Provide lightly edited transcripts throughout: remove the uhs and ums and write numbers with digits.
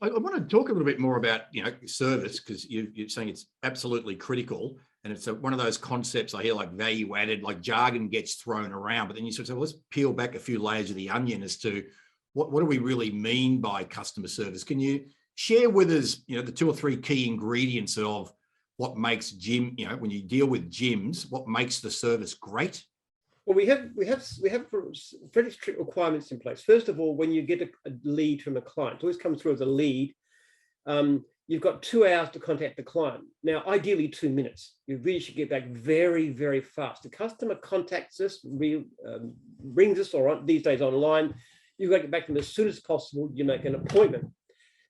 I want to talk a little bit more about, service, because you're saying it's absolutely critical. And it's one of those concepts I hear, like value added, like jargon gets thrown around, but then you sort of say, well, let's peel back a few layers of the onion as to what do we really mean by customer service? Can you share with us, the 2 or 3 key ingredients of what makes gym, when you deal with gyms, what makes the service great? Well, we have very strict requirements in place. First of all, when you get a lead from a client, it always comes through as a lead. You've got 2 hours to contact the client. Now, ideally 2 minutes. You really should get back very, very fast. The customer contacts us, rings us, or these days online. You've got to get back to them as soon as possible. You make an appointment.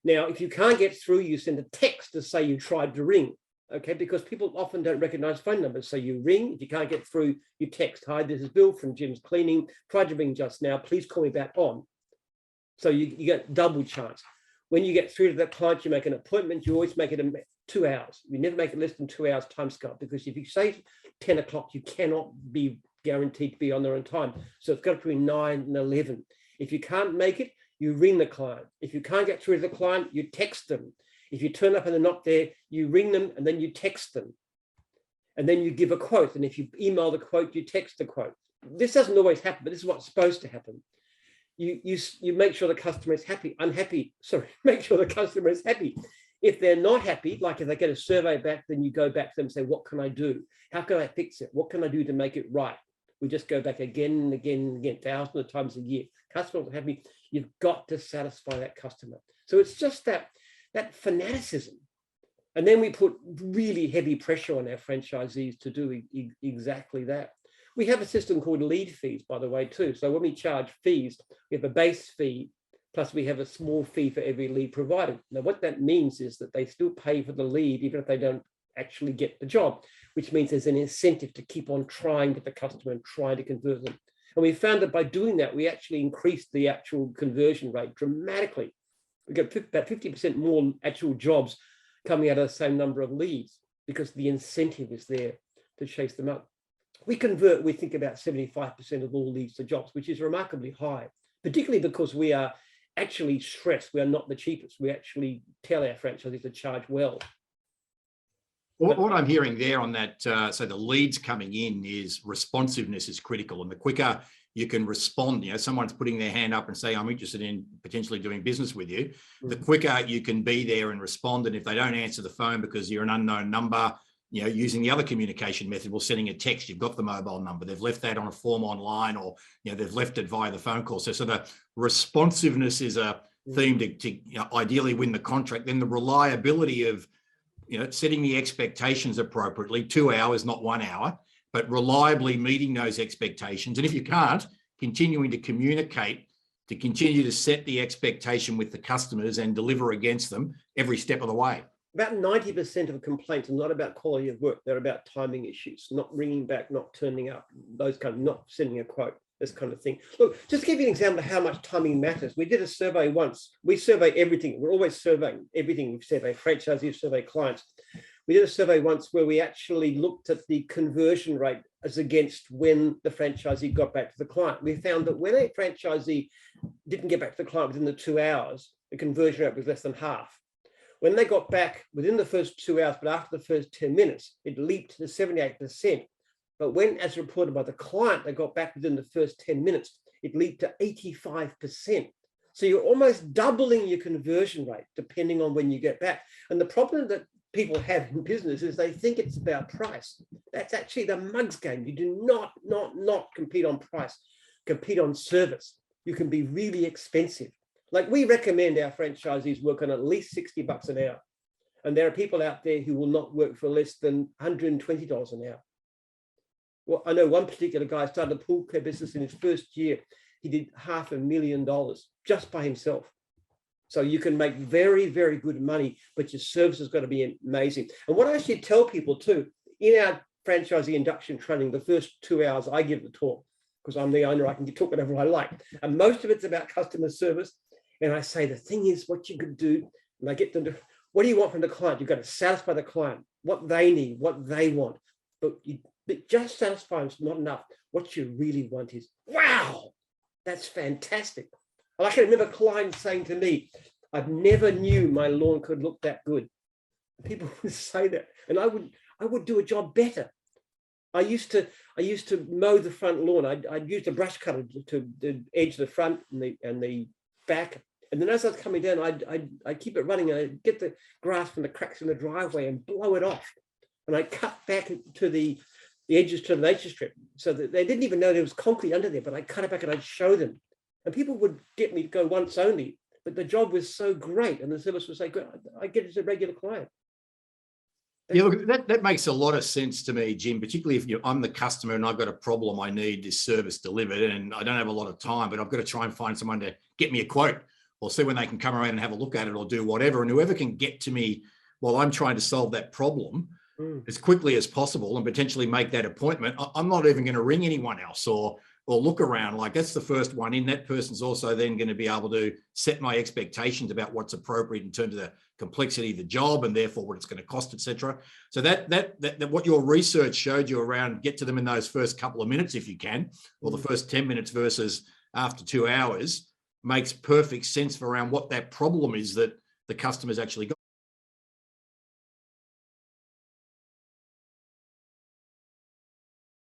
Now, if you can't get through, you send a text to say you tried to ring. Okay, because people often don't recognize phone numbers. So you ring. If you can't get through, you text, "Hi, this is Bill from Jim's Cleaning. Tried to ring just now. Please call me back on." So you get double chance. When you get through to that client, you make an appointment. You always make it 2 hours. You never make it less than 2 hours time scale, because if you say 10 o'clock, you cannot be guaranteed to be on there on time. So it's got to be 9 and 11. If you can't make it, you ring the client. If you can't get through to the client, you text them. If you turn up and they're not there, you ring them and then you text them. And then you give a quote. And if you email the quote, you text the quote. This doesn't always happen, but this is what's supposed to happen. You make sure the customer is happy. Make sure the customer is happy. If they're not happy, like if they get a survey back, then you go back to them and say, "What can I do? How can I fix it? What can I do to make it right?" We just go back again and again and again, thousands of times a year. Customers are happy. You've got to satisfy that customer. So it's just that fanaticism. And then we put really heavy pressure on our franchisees to do exactly that. We have a system called lead fees, by the way, too. So when we charge fees, we have a base fee, plus we have a small fee for every lead provided. Now, what that means is that they still pay for the lead, even if they don't actually get the job, which means there's an incentive to keep on trying with the customer and trying to convert them. And we found that by doing that, we actually increased the actual conversion rate dramatically. We get about 50% more actual jobs coming out of the same number of leads, because the incentive is there to chase them up. We think about 75% of all leads to jobs, which is remarkably high, particularly because we are actually stressed. We are not the cheapest. We actually tell our franchisees to charge well. What I'm hearing there on that, so the leads coming in is responsiveness is critical, and the quicker you can respond, someone's putting their hand up and saying, "I'm interested in potentially doing business with you," the quicker you can be there and respond. And if they don't answer the phone because you're an unknown number, using the other communication method, well, sending a text, you've got the mobile number, they've left that on a form online, or they've left it via the phone call. So the responsiveness is a theme to ideally win the contract. Then the reliability of setting the expectations appropriately, 2 hours, not 1 hour, but reliably meeting those expectations. And if you can't, continuing to communicate, to continue to set the expectation with the customers and deliver against them every step of the way. About 90% of complaints are not about quality of work. They're about timing issues, not ringing back, not turning up, those kind of, not sending a quote, this kind of thing. Look, just to give you an example of how much timing matters. We did a survey once. We survey everything. We're always surveying everything. We survey franchisees, survey clients. We did a survey once where we actually looked at the conversion rate as against when the franchisee got back to the client. We found that when a franchisee didn't get back to the client within the 2 hours, the conversion rate was less than half. When they got back within the first 2 hours, but after the first 10 minutes, it leaped to 78%. But when, as reported by the client, they got back within the first 10 minutes, it leaped to 85%. So you're almost doubling your conversion rate depending on when you get back. And the problem that people have in business is they think it's about price. That's actually the mug's game. You do not compete on price, compete on service. You can be really expensive. Like, we recommend our franchisees work on at least $60 an hour. And there are people out there who will not work for less than $120 an hour. Well, I know one particular guy started a pool care business in his first year. He did $500,000 just by himself. So you can make very, very good money, but your service has got to be amazing. And what I actually tell people too, in our franchisee induction training, the first 2 hours I give the talk, because I'm the owner, I can talk whatever I like. And most of it's about customer service. And I say, the thing is, what you could do, and I get them to, what do you want from the client? You've got to satisfy the client, what they need, what they want. But just satisfying is not enough. What you really want is, wow, that's fantastic. I can remember a client saying to me, I've never knew my lawn could look that good. People would say that, and I would do a job better. I used to mow the front lawn. I'd use the brush cutter to edge the front and the back. And then as I was coming down, I'd keep it running, and I'd get the grass from the cracks in the driveway and blow it off. And I cut back to the edges to the nature strip, so that they didn't even know there was concrete under there, but I cut it back and I'd show them. And people would get me to go once only, but the job was so great, and the service was so good, I get it as a regular client. Yeah, look, that makes a lot of sense to me, Jim, particularly if I'm the customer and I've got a problem, I need this service delivered and I don't have a lot of time, but I've got to try and find someone to get me a quote or see when they can come around and have a look at it or do whatever. And whoever can get to me while I'm trying to solve that problem as quickly as possible and potentially make that appointment, I'm not even going to ring anyone else or look around. Like, that's the first one in. That person's also then going to be able to set my expectations about what's appropriate in terms of the complexity of the job and therefore what it's going to cost, etc. So that what your research showed you around, get to them in those first couple of minutes if you can, or the first 10 minutes versus after 2 hours, makes perfect sense for around what that problem is that the customer's actually got.